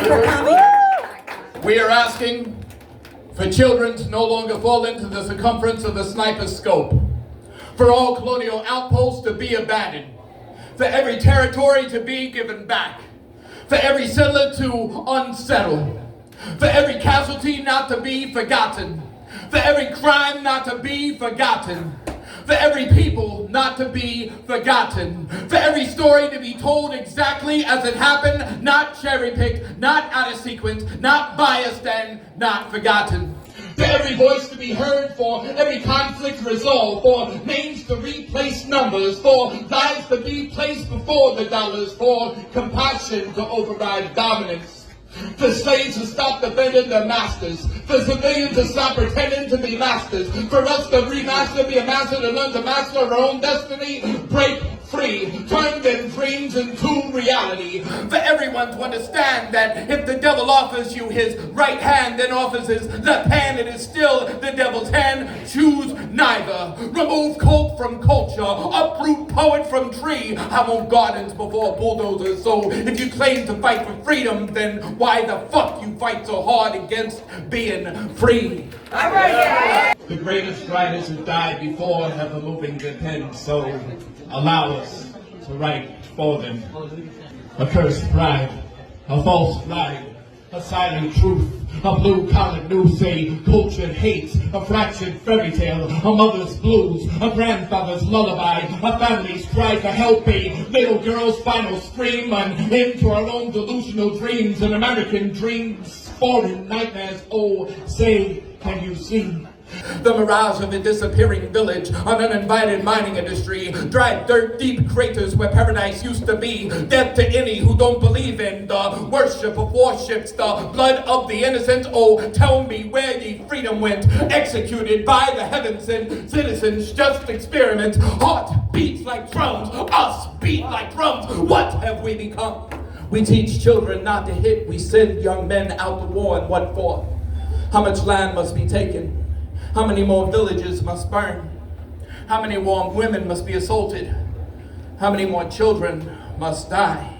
for coming. We are asking for children to no longer fall into the circumference of the sniper's scope, for all colonial outposts to be abandoned, for every territory to be given back, for every settler to unsettle, for every casualty not to be forgotten, for every crime not to be forgotten, for every people not to be forgotten, for every story to be told exactly as it happened, not cherry-picked, not out of sequence, not biased, and not forgotten. For every voice to be heard, for every conflict resolved, for names to replace numbers, for lives to be placed before the dollars, for compassion to override dominance. For slaves to stop defending their masters, for civilians to stop pretending to be masters, for us to remaster, be a master, to learn to master our own destiny, break free, turn their dreams into reality. For everyone to understand that if the devil offers you his right hand, then offers his left hand, it is still the devil's hand. Choose neither. Remove cult from culture, uproot poet from tree. I want gardens before bulldozers. So if you claim to fight for freedom, then why the fuck you fight so hard against being free? All right. The greatest writers who died before have a moving their pen, so allow us to write for them. A cursed pride, a false flag, a silent truth, a blue-collar news, a cultured hate, a fractured fairy tale, a mother's blues, a grandfather's lullaby, a family's cry for help, a little girl's final scream, and into our own delusional dreams, and American dreams, foreign nightmares. Oh, say, can you see? The mirage of a disappearing village, an uninvited mining industry, dry dirt deep craters where paradise used to be, death to any who don't believe in the worship of warships, the blood of the innocent. Oh, tell me where ye freedom went, executed by the heavens and citizens, just experiment. Heart beats like drums, us beat like drums. What have we become? We teach children not to hit, we send young men out to war, and what for? How much land must be taken? How many more villages must burn? How many more women must be assaulted? How many more children must die?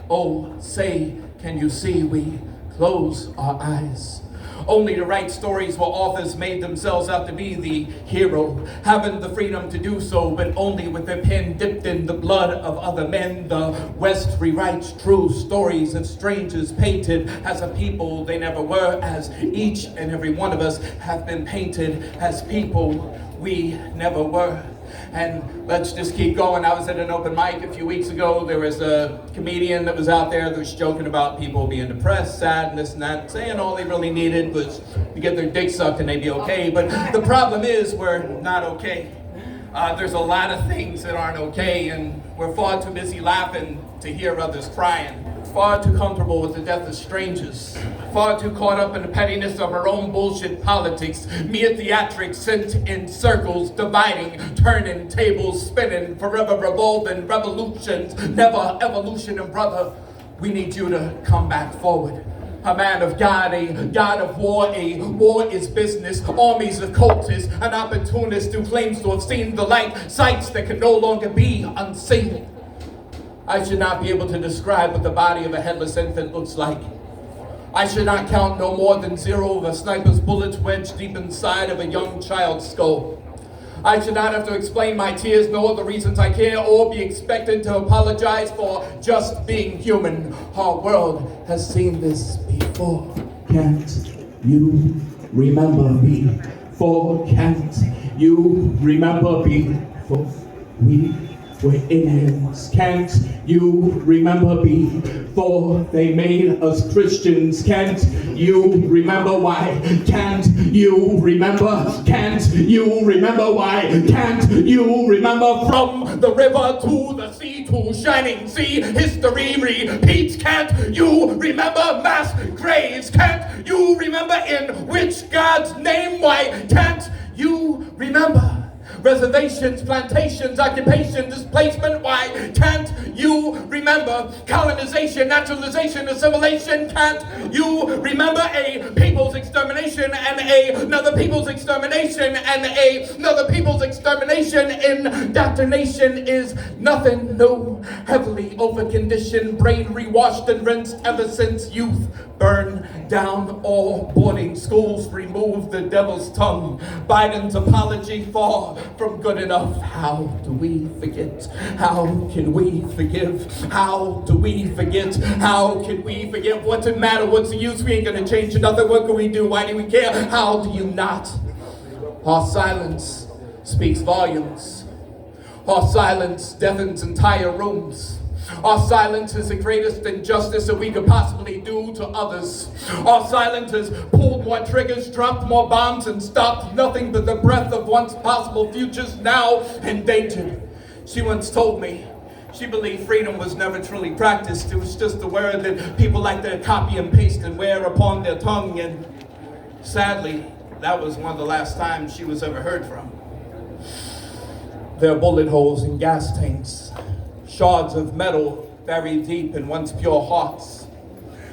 Oh, say, can you see we close our eyes? Only to write stories where authors made themselves out to be the hero, having the freedom to do so, but only with their pen dipped in the blood of other men. The West rewrites true stories of strangers painted as a people they never were, as each and every one of us have been painted as people we never were. And let's just keep going. I was at an open mic a few weeks ago. There was a comedian that was out there that was joking about people being depressed, sad, and this and that, saying all they really needed was to get their dick sucked and they'd be okay. But the problem is we're not okay. There's a lot of things that aren't okay, and we're far too busy laughing to hear others crying. Far too comfortable with the death of strangers. Far too caught up in the pettiness of our own bullshit politics. Mere theatrics sent in circles, dividing, turning, tables spinning, forever revolving, revolutions, never evolution. And brother, we need you to come back forward. A man of God, a God of war, a war is business, armies of cultists, an opportunist who claims to have seen the light, sights that can no longer be unseen. I should not be able to describe what the body of a headless infant looks like. I should not count no more than zero of a sniper's bullets wedged deep inside of a young child's skull. I should not have to explain my tears, nor the reasons I care, or be expected to apologize for just being human. Our world has seen this before. Can't you remember before? Can't you remember before we were Indians? Can't you remember before they made us Christians? Can't you remember why? Can't you remember? Can't you remember why? Can't you remember from the river to the sea to shining sea? History repeats. Can't you remember mass graves? Can't you remember in which God's name? Why can't you remember? reservations, plantations, occupation, displacement. Why can't you remember colonization, naturalization, assimilation? Can't you remember a people's extermination and another people's extermination and another people's extermination? Indoctrination is nothing new. Heavily overconditioned, brain rewashed and rinsed ever since youth. Burn down all boarding schools, remove the devil's tongue. Biden's apology, far from good enough. How do we forget? How can we forgive? How do we forget? How can we forget? What's it matter? What's the use? We ain't gonna change nothing. What can we do? Why do we care? How do you not? Our silence speaks volumes. Our silence deafens entire rooms. Our silence is the greatest injustice that we could possibly do to others. Our silence has pulled more triggers, dropped more bombs, and stopped nothing but the breath of once possible futures now endangered. She once told me she believed freedom was never truly practiced. It was just a word that people like to copy and paste and wear upon their tongue. And sadly, that was one of the last times she was ever heard from. There are bullet holes in gas tanks, shards of metal buried deep in once pure hearts.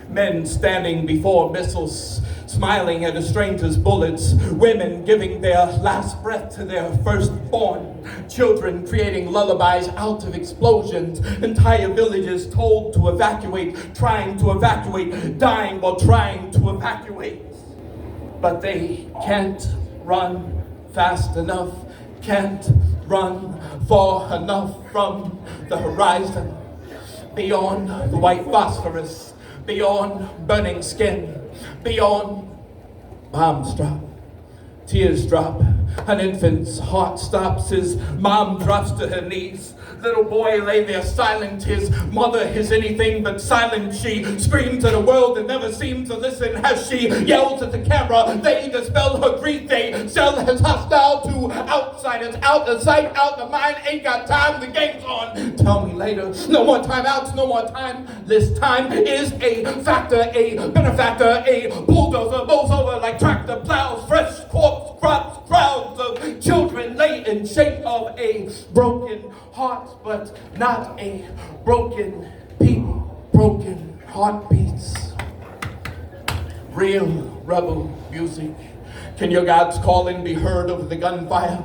Men standing before missiles, smiling at a stranger's bullets. Women giving their last breath to their firstborn. Children creating lullabies out of explosions. Entire villages told to evacuate, trying to evacuate, dying while trying to evacuate. But they can't run fast enough, can't run far enough from the horizon, beyond the white phosphorus, beyond burning skin, beyond bombs drop, tears drop, an infant's heart stops, his mom drops to her knees. Little boy lay there silent, his mother is anything but silent. She screams at a world that never seems to listen as she yells at the camera. They dispel her grief, they sell as hostile to outsiders. Out of sight, out of mind, ain't got time, the game's on. Tell me later, no more timeouts, no more time. This time is a factor, a benefactor, a bulldozer, mows over like tractor plows. Fresh corpse crops, crowds of children lay in shape of a broken heart, but not a broken people, broken heartbeats. Real rebel music. Can your God's calling be heard over the gunfire?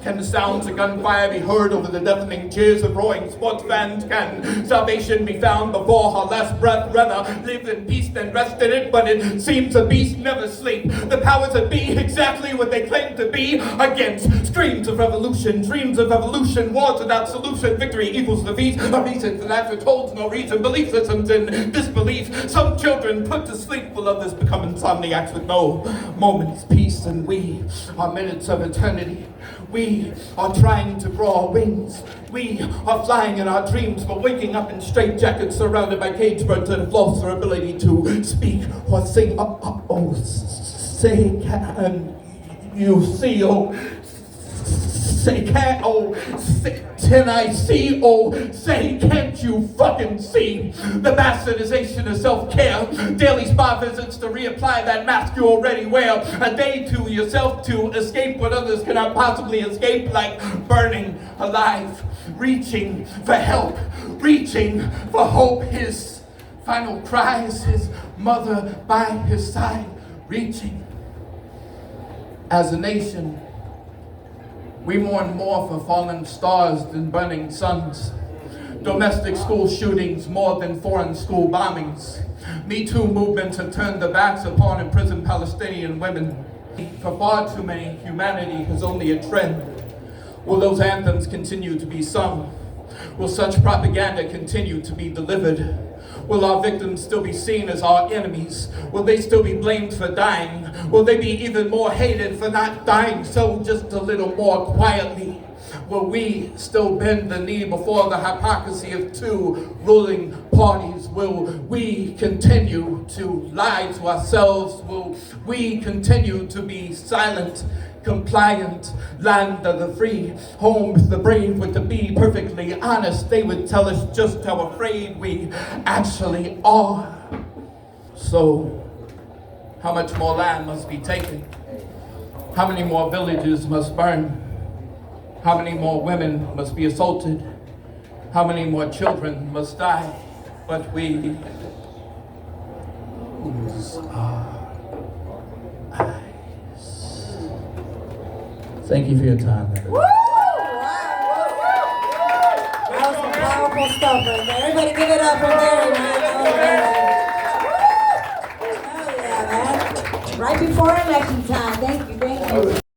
Can the sounds of gunfire be heard over the deafening cheers of roaring sports fans? Can salvation be found before her last breath? Rather live in peace than rest in it, but it seems the beast never sleep. The powers that be exactly what they claim to be against screams of revolution, dreams of evolution, wars without solution. Victory equals defeat. A reason for that which holds no reason. Belief systems in disbelief. Some children put to sleep while others become insomniacs with no moments peace. And we are minutes of eternity. We are trying to grow our wings. We are flying in our dreams, but waking up in straitjackets surrounded by cage birds that have lost their ability to speak or sing. Say, can you see? Say, can I see? Say, can't you fucking see? The bastardization of self-care, daily spa visits to reapply that mask you already wear, a day to yourself to escape what others cannot possibly escape, like burning alive, reaching for help, reaching for hope. His final cries, his mother by his side, reaching. As a nation, we mourn more for fallen stars than burning suns. Domestic school shootings more than foreign school bombings. Me Too movements have turned their backs upon imprisoned Palestinian women. For far too many, humanity is only a trend. Will those anthems continue to be sung? Will such propaganda continue to be delivered? Will our victims still be seen as our enemies? Will they still be blamed for dying? Will they be even more hated for not dying so just a little more quietly? Will we still bend the knee before the hypocrisy of two ruling parties? Will we continue to lie to ourselves? Will we continue to be silent, compliant, land of the free, home of the brave? With to be perfectly honest, they would tell us just how afraid we actually are. So, how much more land must be taken? How many more villages must burn? How many more women must be assaulted? How many more children must die? But we lose our eyes. Thank you for your time, everybody. Woo! That was some powerful stuff right there. Everybody give it up for Barry, man. Hell yeah, man. Right before election time. Thank you.